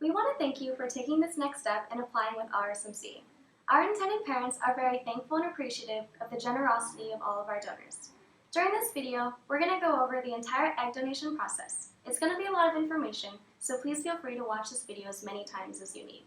We want to thank you for taking this next step and applying with RSMC. Our intended parents are very thankful and appreciative of the generosity of all of our donors. During this video, we're going to go over the entire egg donation process. It's going to be a lot of information, so please feel free to watch this video as many times as you need.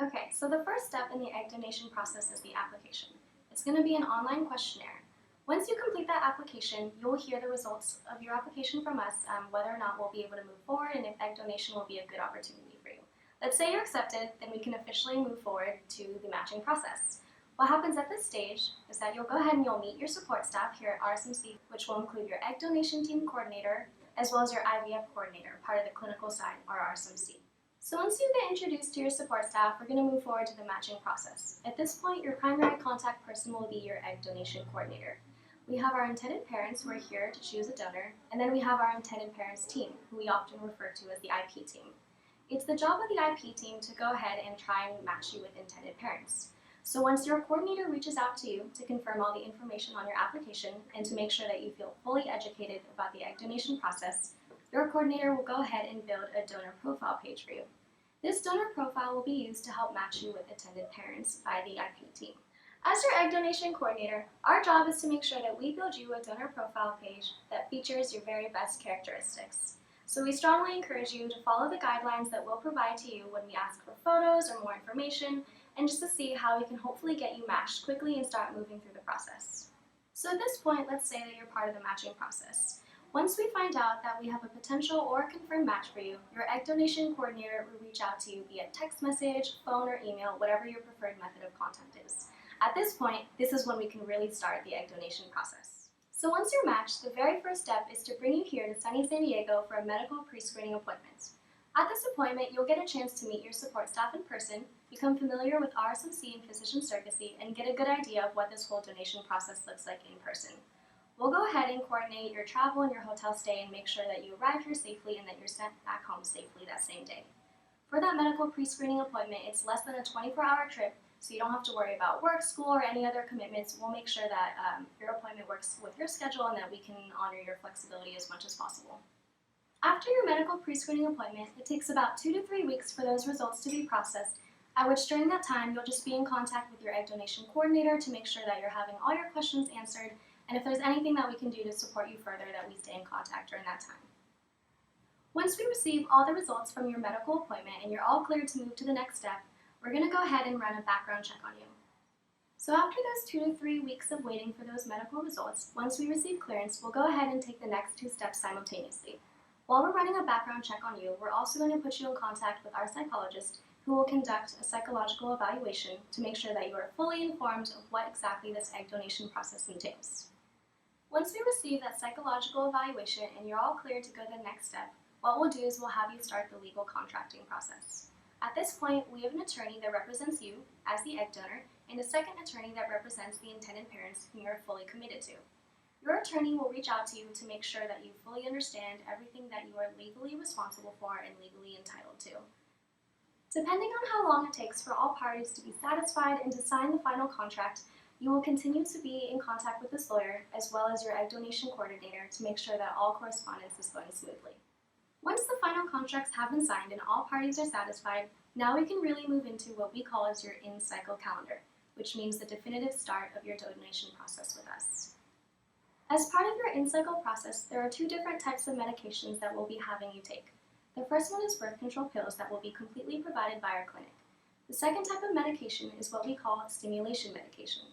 Okay, so the first step in the egg donation process is the application. It's going to be an online questionnaire. Once you complete that application, you will hear the results of your application from us, whether or not we'll be able to move forward and if egg donation will be a good opportunity for you. Let's say you're accepted, then we can officially move forward to the matching process. What happens at this stage is that you'll go ahead and you'll meet your support staff here at RSMC, which will include your egg donation team coordinator, as well as your IVF coordinator, part of the clinical side, or RSMC. So once you get introduced to your support staff, we're going to move forward to the matching process. At this point, your primary contact person will be your egg donation coordinator. We have our intended parents who are here to choose a donor, and then we have our intended parents team, who we often refer to as the IP team. It's the job of the IP team to go ahead and try and match you with intended parents. So once your coordinator reaches out to you to confirm all the information on your application and to make sure that you feel fully educated about the egg donation process, your coordinator will go ahead and build a donor profile page for you. This donor profile will be used to help match you with intended parents by the IP team. As your egg donation coordinator, our job is to make sure that we build you a donor profile page that features your very best characteristics. So we strongly encourage you to follow the guidelines that we'll provide to you when we ask for photos or more information, and just to see how we can hopefully get you matched quickly and start moving through the process. So at this point, let's say that you're part of the matching process. Once we find out that we have a potential or a confirmed match for you, your egg donation coordinator will reach out to you via text message, phone, or email, whatever your preferred method of contact is. At this point, this is when we can really start the egg donation process. So once you're matched, the very first step is to bring you here to sunny San Diego for a medical pre-screening appointment. At this appointment, you'll get a chance to meet your support staff in person, become familiar with RSMC and physician surrogacy, and get a good idea of what this whole donation process looks like in person. We'll go ahead and coordinate your travel and your hotel stay and make sure that you arrive here safely and that you're sent back home safely that same day. For that medical pre-screening appointment, it's less than a 24-hour trip, so you don't have to worry about work, school, or any other commitments. We'll make sure that your appointment works with your schedule and that we can honor your flexibility as much as possible. After your medical pre-screening appointment, it takes about 2 to 3 weeks for those results to be processed, at which during that time you'll just be in contact with your egg donation coordinator to make sure that you're having all your questions answered, and if there's anything that we can do to support you further, that we stay in contact during that time. Once we receive all the results from your medical appointment and you're all cleared to move to the next step, we're going to go ahead and run a background check on you. So after those 2 to 3 weeks of waiting for those medical results, once we receive clearance, we'll go ahead and take the next 2 steps simultaneously. While we're running a background check on you, we're also going to put you in contact with our psychologist, who will conduct a psychological evaluation to make sure that you are fully informed of what exactly this egg donation process entails. Once we receive that psychological evaluation and you're all cleared to go to the next step, what we'll do is we'll have you start the legal contracting process. At this point, we have an attorney that represents you as the egg donor and a second attorney that represents the intended parents whom you're fully committed to. Your attorney will reach out to you to make sure that you fully understand everything that you are legally responsible for and legally entitled to. Depending on how long it takes for all parties to be satisfied and to sign the final contract, you will continue to be in contact with this lawyer as well as your egg donation coordinator to make sure that all correspondence is going smoothly. Once the final contracts have been signed and all parties are satisfied, now we can really move into what we call as your in-cycle calendar, which means the definitive start of your donation process with us. As part of your in-cycle process, there are 2 different types of medications that we'll be having you take. The first one is birth control pills that will be completely provided by our clinic. The second type of medication is what we call stimulation medication.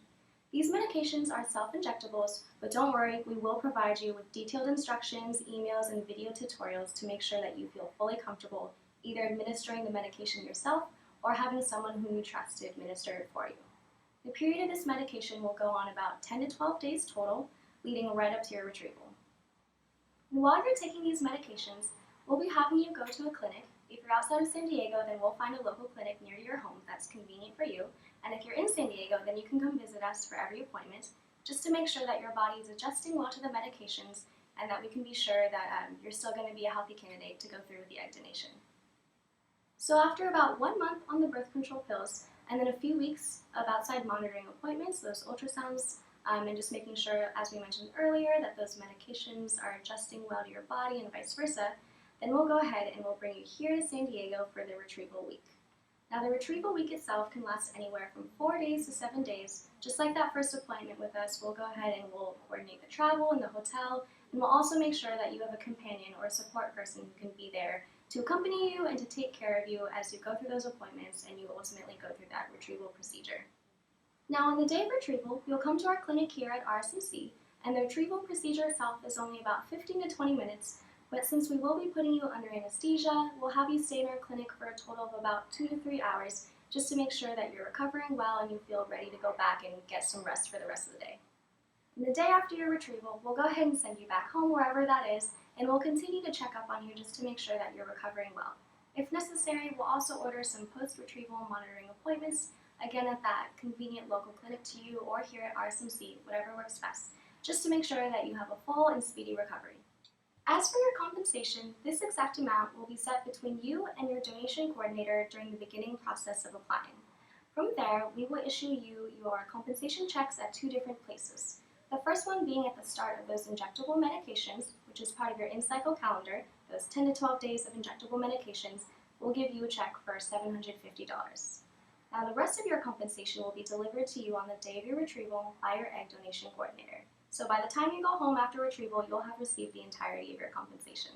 These medications are self-injectables, but don't worry, we will provide you with detailed instructions, emails, and video tutorials to make sure that you feel fully comfortable either administering the medication yourself or having someone whom you trust to administer it for you. The period of this medication will go on about 10 to 12 days total, leading right up to your retrieval. And while you're taking these medications, we'll be having you go to a clinic. If you're outside of San Diego, then we'll find a local clinic near your home that's convenient for you. And if you're in San Diego, then you can come visit us for every appointment, just to make sure that your body is adjusting well to the medications and that we can be sure that you're still going to be a healthy candidate to go through with the egg donation. So after about 1 month on the birth control pills, and then a few weeks of outside monitoring appointments, those ultrasounds, and just making sure, as we mentioned earlier, that those medications are adjusting well to your body and vice versa, Then we'll go ahead and we'll bring you here to San Diego for the Retrieval Week. Now the Retrieval Week itself can last anywhere from 4 days to 7 days. Just like that first appointment with us, we'll go ahead and we'll coordinate the travel and the hotel, and we'll also make sure that you have a companion or a support person who can be there to accompany you and to take care of you as you go through those appointments and you ultimately go through that retrieval procedure. Now on the day of retrieval, you'll come to our clinic here at RSMC, and the retrieval procedure itself is only about 15 to 20 minutes, but since we will be putting you under anesthesia, we'll have you stay in our clinic for a total of about 2 to 3 hours just to make sure that you're recovering well and you feel ready to go back and get some rest for the rest of the day. And the day after your retrieval, we'll go ahead and send you back home wherever that is, and we'll continue to check up on you just to make sure that you're recovering well. If necessary, we'll also order some post-retrieval monitoring appointments, again at that convenient local clinic to you or here at RSMC, whatever works best, just to make sure that you have a full and speedy recovery. As for your compensation, this exact amount will be set between you and your donation coordinator during the beginning process of applying. From there, we will issue you your compensation checks at 2 different places. The first one being at the start of those injectable medications, which is part of your in-cycle calendar, those 10 to 12 days of injectable medications, will give you a check for $750. Now the rest of your compensation will be delivered to you on the day of your retrieval by your egg donation coordinator. So by the time you go home after retrieval, you'll have received the entirety of your compensation.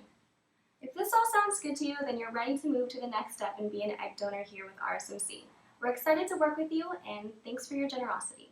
If this all sounds good to you, then you're ready to move to the next step and be an egg donor here with RSMC. We're excited to work with you, and thanks for your generosity.